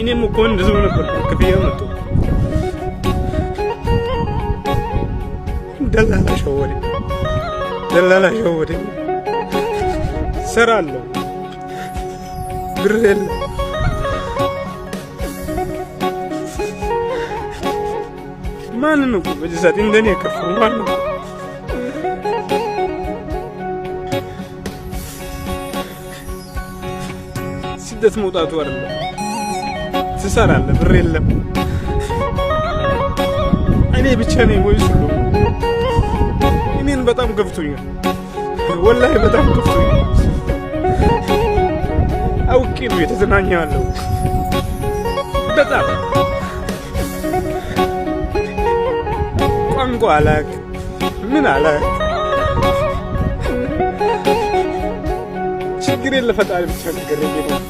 እኔም እኮ እንደዚህ ነበር ክፍያው መጥቶ ደላላ ሸወደ ሰራለሁ ብር የለም ማንን ነው በዚህ ሰዓት እንደኔ የከፋው ማን ነው? ስደት መውጣቱ አይደለም ትሰራለህ ብር የለም እኔ ብቻ ነኝ ወይስ ሁሉ? እኔን በጣም ገፍቶኛል ወላሂ በጣም ገፍቶኛል። አውቄ ነው የተዝናኛለሁ በጣም ቋንቋ አላቅ ምን አላቅ ችግሬን ለፈጣሪ ብቻ ነገር ነው።